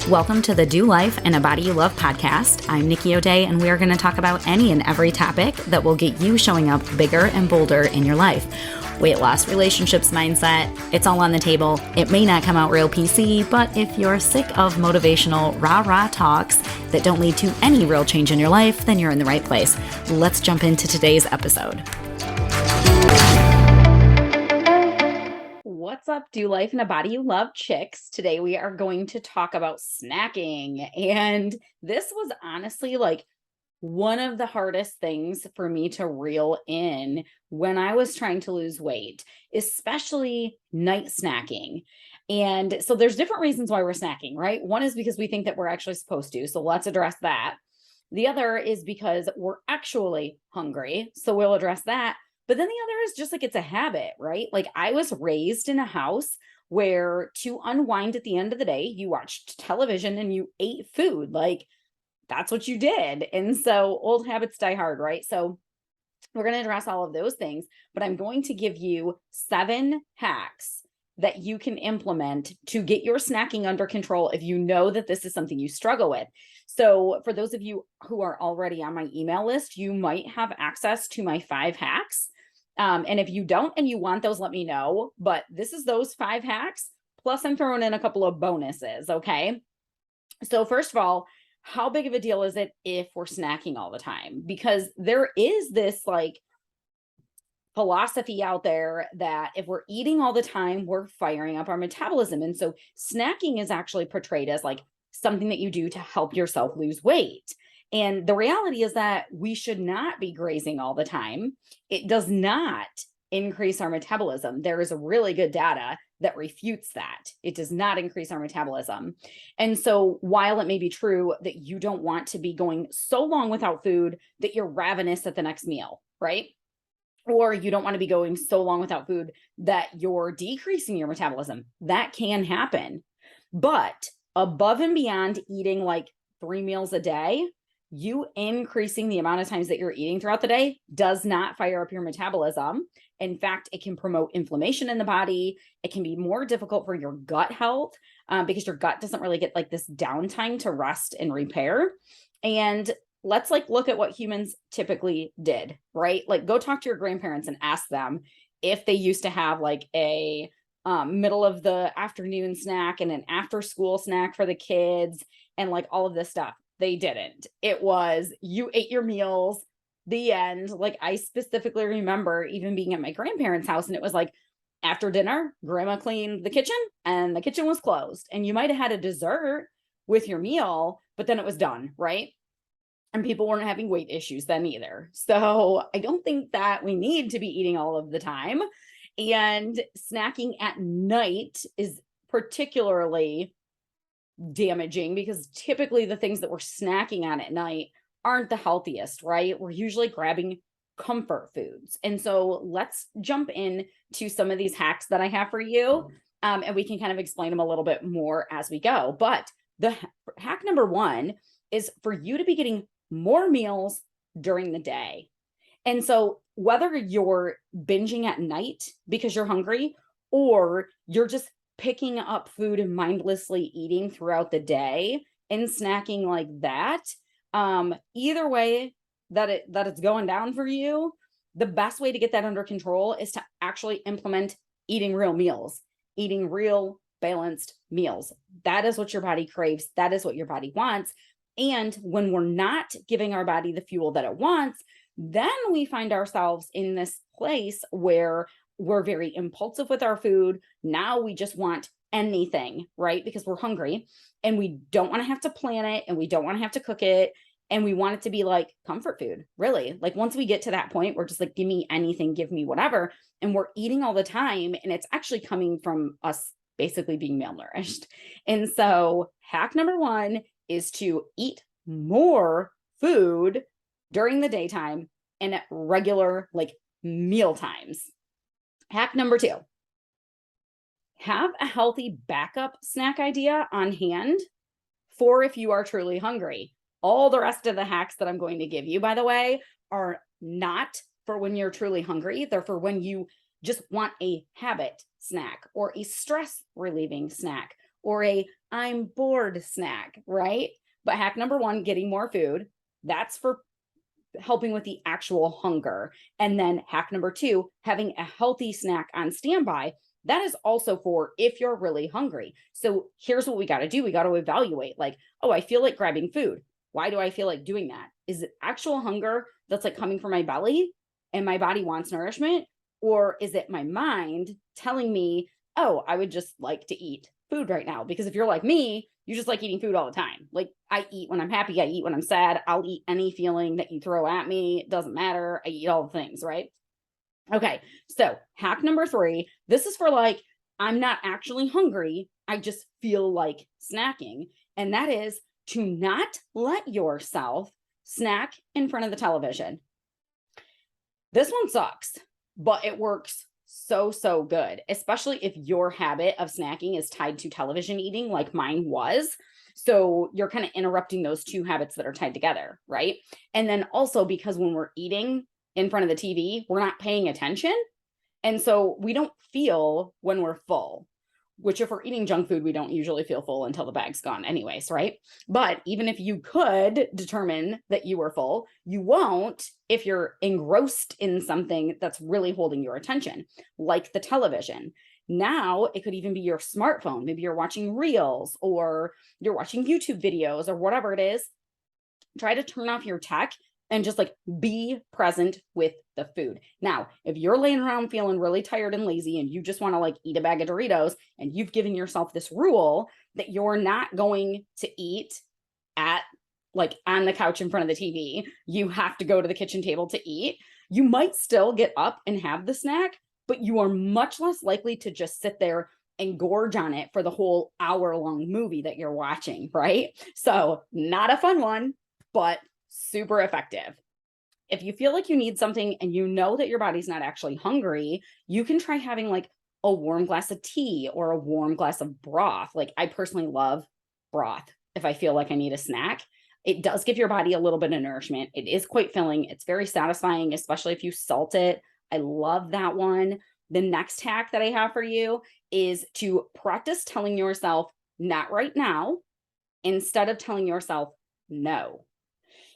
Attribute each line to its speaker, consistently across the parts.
Speaker 1: Welcome to the Do Life in a Body You Love podcast. I'm Nikki O'Day, and we are going to talk about any and every topic that will get you showing up bigger and bolder in your life. Weight loss, relationships, mindset, it's all on the table. It may not come out real PC, but if you're sick of motivational rah-rah talks that don't lead to any real change in your life, then you're in the right place. Let's jump into today's episode. What's up, Do Life in a Body You Love chicks? Today we are going to talk about snacking. And this was honestly like one of the hardest things for me to reel in when I was trying to lose weight, especially night snacking. And so there's different reasons why we're snacking, right? One is because we think that we're actually supposed to. So let's address that. The other is because we're actually hungry. So we'll address that. But then the other is just like it's a habit, right? Like I was raised in a house where to unwind at the end of the day, you watched television and you ate food. Like that's what you did. And so old habits die hard, right? So we're going to address all of those things, but I'm going to give you 7 hacks that you can implement to get your snacking under control if you know that this is something you struggle with. So for those of you who are already on my email list, you might have access to my 5 hacks. And if you don't and you want those, let me know. But this is those 5 hacks. Plus I'm throwing in a couple of bonuses. Okay. So first of all, how big of a deal is it if we're snacking all the time? Because there is this like philosophy out there that if we're eating all the time, we're firing up our metabolism. And so snacking is actually portrayed as like something that you do to help yourself lose weight. And the reality is that we should not be grazing all the time. It does not increase our metabolism. There is really good data that refutes that. It does not increase our metabolism. And so while it may be true that you don't want to be going so long without food that you're ravenous at the next meal, right? Or you don't want to be going so long without food that you're decreasing your metabolism. That can happen. But above and beyond eating like 3 meals a day, you increasing the amount of times that you're eating throughout the day does not fire up your metabolism. In fact, it can promote inflammation in the body. It can be more difficult for your gut health because your gut doesn't really get like this downtime to rest and repair. And let's like look at what humans typically did, right? Like go talk to your grandparents and ask them if they used to have like a middle of the afternoon snack and an after school snack for the kids and like all of this stuff. They didn't. It was you ate your meals, the end. Like I specifically remember even being at my grandparents' house and it was like after dinner, grandma cleaned the kitchen and the kitchen was closed. And you might have had a dessert with your meal, but then it was done, right? And people weren't having weight issues then either. So I don't think that we need to be eating all of the time. And snacking at night is particularly damaging because typically the things that we're snacking on at night aren't the healthiest, right? We're usually grabbing comfort foods. And so let's jump in to some of these hacks that I have for you. And we can kind of explain them a little bit more as we go. But the hack number 1 is for you to be getting more meals during the day. And so whether you're binging at night because you're hungry or you're just picking up food and mindlessly eating throughout the day and snacking like that, either way that it's going down for you, the best way to get that under control is to actually implement eating real meals, eating real balanced meals. That is what your body craves. That is what your body wants. And when we're not giving our body the fuel that it wants, then we find ourselves in this place where we're very impulsive with our food. Now we just want anything, right? Because we're hungry and we don't want to have to plan it and we don't want to have to cook it. And we want it to be like comfort food, really. Like once we get to that point, we're just like, give me anything, give me whatever. And we're eating all the time. And it's actually coming from us basically being malnourished. And so hack number 1 is to eat more food during the daytime and at regular like meal times. Hack number 2, have a healthy backup snack idea on hand for if you are truly hungry. All the rest of the hacks that I'm going to give you, by the way, are not for when you're truly hungry. They're for when you just want a habit snack or a stress relieving snack or a I'm bored snack, right? But hack number one, getting more food, that's for helping with the actual hunger. And then hack number two, having a healthy snack on standby. That is also for if you're really hungry. So here's what we got to do. We got to evaluate like, oh, I feel like grabbing food. Why do I feel like doing that? Is it actual hunger that's like coming from my belly and my body wants nourishment? Or is it my mind telling me, oh, I would just like to eat food right now? Because if you're like me, you just like eating food all the time. Like I eat when I'm happy, I eat when I'm sad. I'll eat any feeling that you throw at me. It doesn't matter. I eat all the things, right? Okay. So hack number three, this is for like, I'm not actually hungry. I just feel like snacking. And that is to not let yourself snack in front of the television. This one sucks, but it works so good, especially if your habit of snacking is tied to television eating like mine was. So you're kind of interrupting those two habits that are tied together, right? And then also because when we're eating in front of the TV, we're not paying attention. And so we don't feel when we're full, which if we're eating junk food, we don't usually feel full until the bag's gone anyways, right? But even if you could determine that you were full, you won't if you're engrossed in something that's really holding your attention, like the television. Now it could even be your smartphone. Maybe you're watching reels or you're watching YouTube videos or whatever it is. Try to turn off your tech and just like be present with the food. Now, if you're laying around feeling really tired and lazy and you just want to like eat a bag of Doritos and you've given yourself this rule that you're not going to eat at like on the couch in front of the TV, you have to go to the kitchen table to eat, you might still get up and have the snack, but you are much less likely to just sit there and gorge on it for the whole hour-long movie that you're watching, right? So not a fun one, but super effective. If you feel like you need something and you know that your body's not actually hungry, you can try having like a warm glass of tea or a warm glass of broth. Like I personally love broth if I feel like I need a snack. It does give your body a little bit of nourishment. It is quite filling. It's very satisfying, especially if you salt it. I love that one. The next hack that I have for you is to practice telling yourself, not right now, instead of telling yourself no.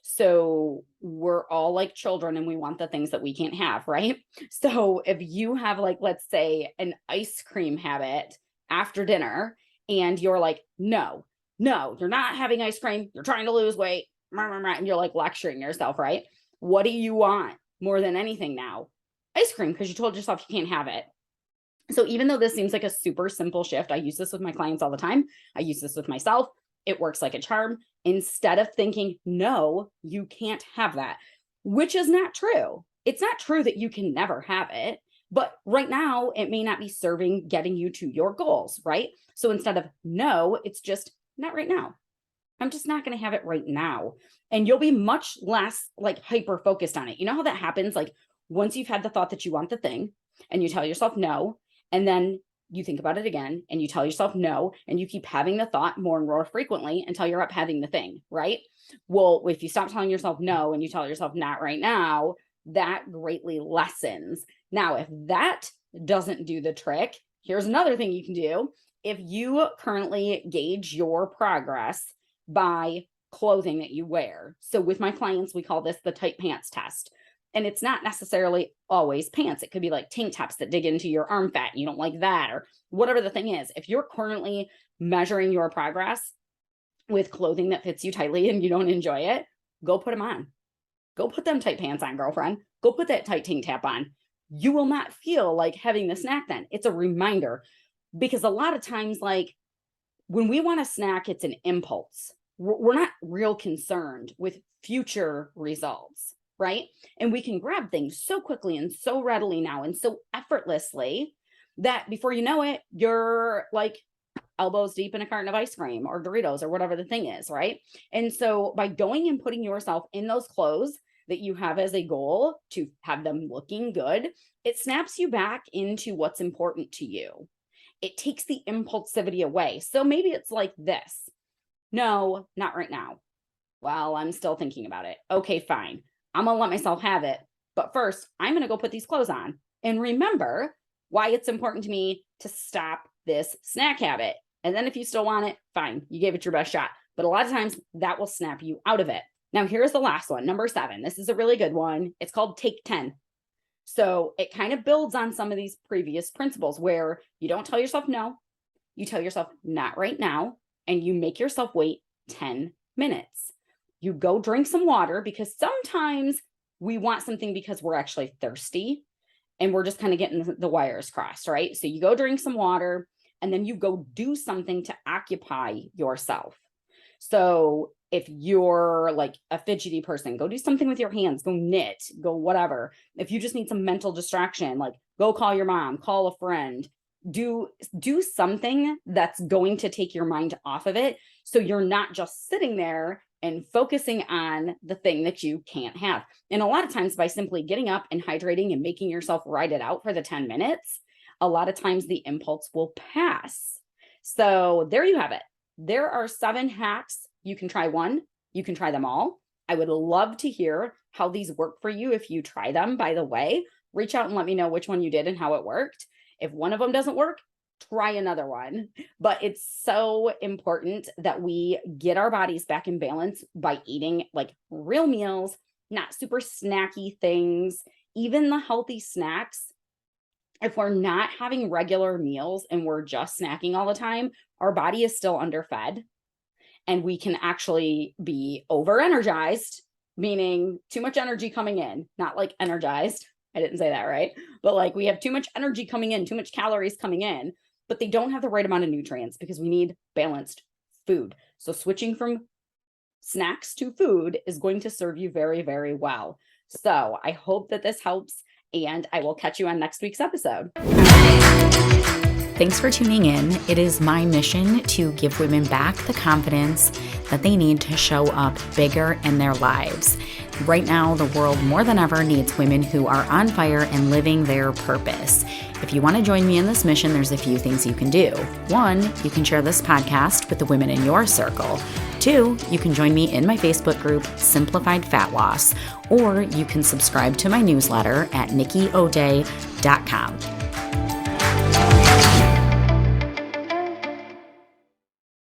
Speaker 1: So we're all like children and we want the things that we can't have, right? So if you have like, let's say an ice cream habit after dinner and you're like, no, you're not having ice cream. You're trying to lose weight. And you're like lecturing yourself, right? What do you want more than anything now? Ice cream, because you told yourself you can't have it. So even though this seems like a super simple shift, I use this with my clients all the time. I use this with myself. It works like a charm. Instead of thinking, no, you can't have that, which is not true. It's not true that you can never have it, but right now it may not be serving getting you to your goals, right? So instead of no, it's just not right now. I'm just not going to have it right now. And you'll be much less like hyper focused on it. You know how that happens? Like once you've had the thought that you want the thing and you tell yourself no, and then you think about it again and you tell yourself no, and you keep having the thought more and more frequently until you're up having the thing, right? Well, if you stop telling yourself no and you tell yourself not right now, that greatly lessens. Now, if that doesn't do the trick, here's another thing you can do. If you currently gauge your progress by clothing that you wear. So with my clients, we call this the tight pants test. And it's not necessarily always pants. It could be like tank tops that dig into your arm fat and you don't like that, or whatever the thing is. If you're currently measuring your progress with clothing that fits you tightly and you don't enjoy it, go put them on. Go put them tight pants on, girlfriend. Go put that tight tank top on. You will not feel like having the snack then. It's a reminder, because a lot of times, like when we want a snack, it's an impulse. We're not real concerned with future results, right? And we can grab things so quickly and so readily now and so effortlessly that before you know it, you're like elbows deep in a carton of ice cream or Doritos or whatever the thing is, right? And so by going and putting yourself in those clothes that you have as a goal to have them looking good, it snaps you back into what's important to you. It takes the impulsivity away. So maybe it's like this. No, not right now. Well, I'm still thinking about it. Okay, fine. I'm going to let myself have it. But first, I'm going to go put these clothes on and remember why it's important to me to stop this snack habit. And then if you still want it, fine, you gave it your best shot. But a lot of times that will snap you out of it. Now, here's the last one, number 7. This is a really good one. It's called Take 10. So it kind of builds on some of these previous principles where you don't tell yourself no, you tell yourself not right now, and you make yourself wait 10 minutes. You go drink some water, because sometimes we want something because we're actually thirsty and we're just kind of getting the wires crossed, right? So you go drink some water and then you go do something to occupy yourself. So if you're like a fidgety person, go do something with your hands, go knit, go whatever. If you just need some mental distraction, like go call your mom, call a friend, do something that's going to take your mind off of it. So you're not just sitting there and focusing on the thing that you can't have. And a lot of times by simply getting up and hydrating and making yourself ride it out for the 10 minutes, a lot of times the impulse will pass. So there you have it. There are 7 hacks. You can try one, you can try them all. I would love to hear how these work for you if you try them. By the way, reach out and let me know which one you did and how it worked. If one of them doesn't work, try another one. But it's so important that we get our bodies back in balance by eating like real meals, not super snacky things, even the healthy snacks. If we're not having regular meals and we're just snacking all the time, our body is still underfed and we can actually be over-energized, meaning too much energy coming in, not like energized. I didn't say that right, but like we have too much energy coming in, too much calories coming in, but they don't have the right amount of nutrients because we need balanced food. So switching from snacks to food is going to serve you very, very well. So I hope that this helps, and I will catch you on next week's episode.
Speaker 2: Thanks for tuning in. It is my mission to give women back the confidence that they need to show up bigger in their lives. Right now, the world more than ever needs women who are on fire and living their purpose. If you want to join me in this mission, there's a few things you can do. 1, you can share this podcast with the women in your circle. 2, you can join me in my Facebook group, Simplified Fat Loss, or you can subscribe to my newsletter at nikkioday.com.